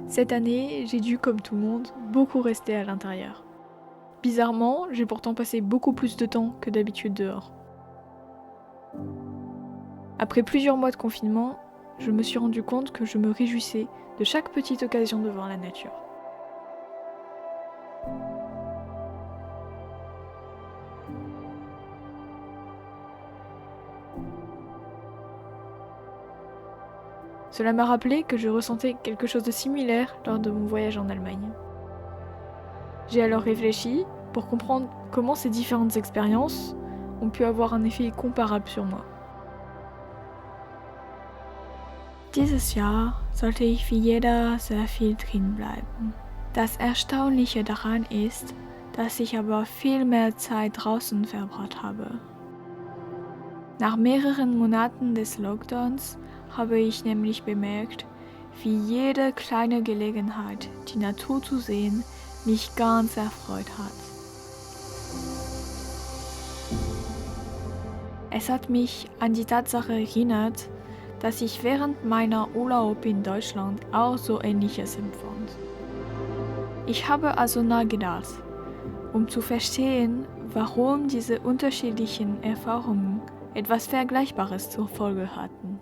Cette année, j'ai dû, comme tout le monde, beaucoup rester à l'intérieur. Bizarrement, j'ai pourtant passé beaucoup plus de temps que d'habitude dehors. Après plusieurs mois de confinement, je me suis rendu compte que je me réjouissais de chaque petite occasion de voir la nature. Cela m'a rappelé que je ressentais quelque chose de similaire lors de mon voyage en Allemagne. J'ai alors réfléchi pour comprendre comment ces différentes expériences ont pu avoir un effet comparable sur moi. Dieses Jahr sollte ich wie jeder sehr viel drin bleiben. Das Erstaunliche daran ist, dass ich aber viel mehr Zeit draußen verbracht habe. Nach mehreren Monaten des Lockdowns habe ich nämlich bemerkt, wie jede kleine Gelegenheit, die Natur zu sehen, mich ganz erfreut hat. Es hat mich an die Tatsache erinnert, dass ich während meiner Urlaub in Deutschland auch so Ähnliches empfand. Ich habe also nachgedacht, um zu verstehen, warum diese unterschiedlichen Erfahrungen etwas Vergleichbares zur Folge hatten.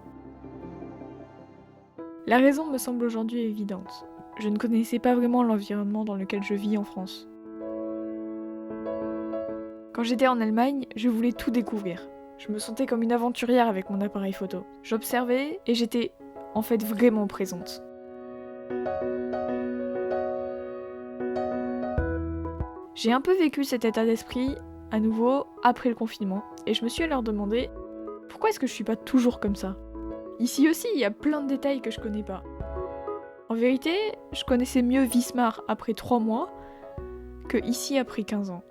La raison me semble aujourd'hui évidente. Je ne connaissais pas vraiment l'environnement dans lequel je vis en France. Quand j'étais en Allemagne, je voulais tout découvrir. Je me sentais comme une aventurière avec mon appareil photo. J'observais et j'étais en fait vraiment présente. J'ai un peu vécu cet état d'esprit à nouveau après le confinement et je me suis alors demandé pourquoi est-ce que je suis pas toujours comme ça ? Ici aussi, il y a plein de détails que je connais pas. En vérité, je connaissais mieux Wismar après 3 mois que ici après 15 ans.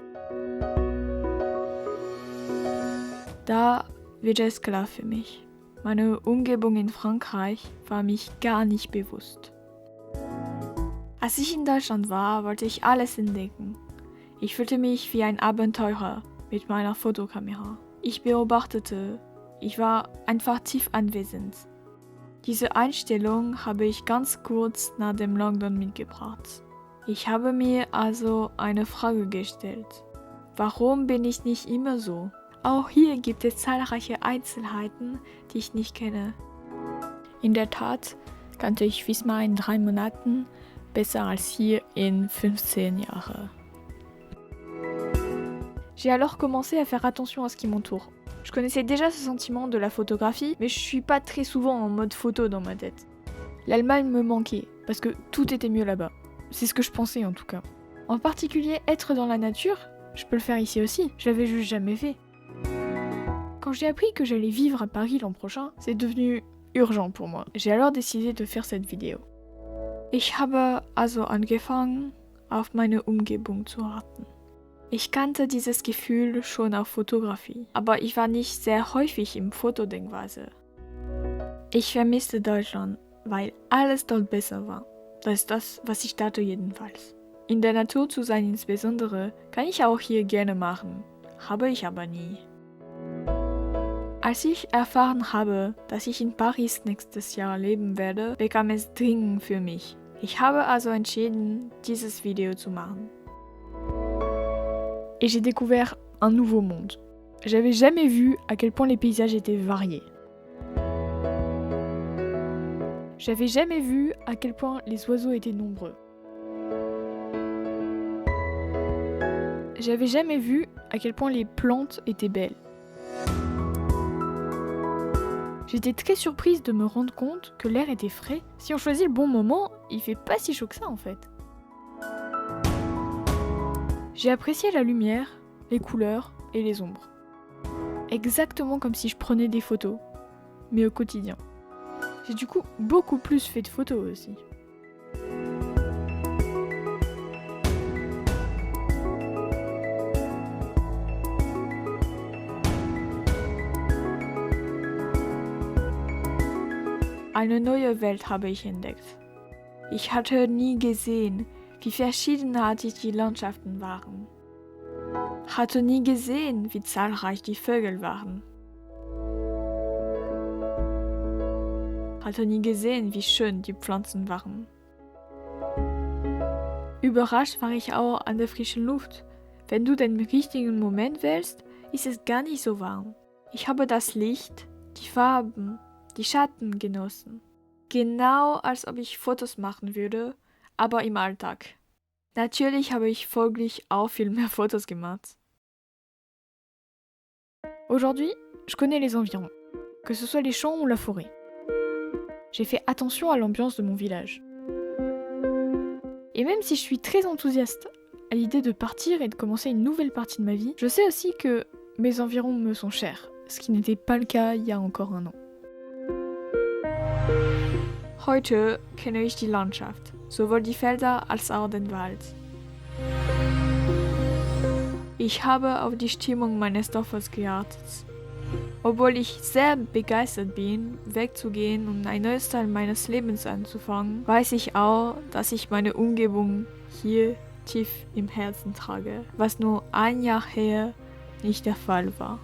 Da wird es klar für mich. Meine Umgebung in Frankreich war mich gar nicht bewusst. Als ich in Deutschland war, wollte ich alles entdecken. Ich fühlte mich wie ein Abenteurer mit meiner Fotokamera. Ich beobachtete, ich war einfach tief anwesend. Diese Einstellung habe ich ganz kurz nach dem Lockdown mitgebracht. Ich habe mir also eine Frage gestellt. Warum bin ich nicht immer so? Auch hier gibt es zahlreiche Einzelheiten, die ich nicht kenne. In der Tat kannte ich Wismar in 3 Monaten besser als hier in 15 Jahren. J'ai alors commencé à faire attention à ce qui m'entoure. Je connaissais déjà ce sentiment de la photographie, mais je suis pas très souvent en mode photo dans ma tête. L'Allemagne me manquait, parce que tout était mieux là-bas. C'est ce que je pensais en tout cas. En particulier, être dans la nature, je peux le faire ici aussi, je l'avais juste jamais fait. Quand j'ai appris que j'allais vivre à Paris l'an prochain, c'est devenu urgent pour moi. J'ai alors décidé de faire cette vidéo. Ich habe also angefangen, auf meine Umgebung zu achten. Ich kannte dieses Gefühl schon auf Fotografie, aber ich war nicht sehr häufig im Fotodenkweise. Ich vermisste Deutschland, weil alles dort besser war. Das ist das, was ich dachte jedenfalls. In der Natur zu sein insbesondere, kann ich auch hier gerne machen, habe ich aber nie. Als ich erfahren habe, dass ich in Paris nächstes Jahr leben werde, bekam es dringend für mich. Ich habe also entschieden, dieses Video zu machen. Et j'ai découvert un nouveau monde. J'avais jamais vu à quel point les paysages étaient variés. J'avais jamais vu à quel point les oiseaux étaient nombreux. J'avais jamais vu à quel point les plantes étaient belles. J'étais très surprise de me rendre compte que l'air était frais. Si on choisit le bon moment, il fait pas si chaud que ça en fait. J'ai apprécié la lumière, les couleurs et les ombres. Exactement comme si je prenais des photos, mais au quotidien. J'ai du coup beaucoup plus fait de photos aussi. Eine neue Welt habe ich entdeckt. Ich hatte nie gesehen, wie verschiedenartig die Landschaften waren. Hatte nie gesehen, wie zahlreich die Vögel waren. Hatte nie gesehen, wie schön die Pflanzen waren. Überrascht war ich auch an der frischen Luft. Wenn du den richtigen Moment wählst, ist es gar nicht so warm. Ich habe das Licht, die Farben, die Schatten genossen. Genau als ob ich Fotos machen würde, aber im Alltag. Natürlich habe ich folglich auch viel mehr Fotos gemacht. Aujourd'hui, je connais les environs, que ce soit les champs ou la forêt. J'ai fait attention à l'ambiance de mon village. Et même si je suis très enthousiaste à l'idée de partir et de commencer une nouvelle partie de ma vie, je sais aussi que mes environs me sont chers, ce qui n'était pas le cas il y a encore un an. Heute kenne ich die Landschaft, sowohl die Felder als auch den Wald. Ich habe auf die Stimmung meines Dorfes geachtet. Obwohl ich sehr begeistert bin, wegzugehen und ein neues Teil meines Lebens anzufangen, weiß ich auch, dass ich meine Umgebung hier tief im Herzen trage, was nur ein Jahr her nicht der Fall war.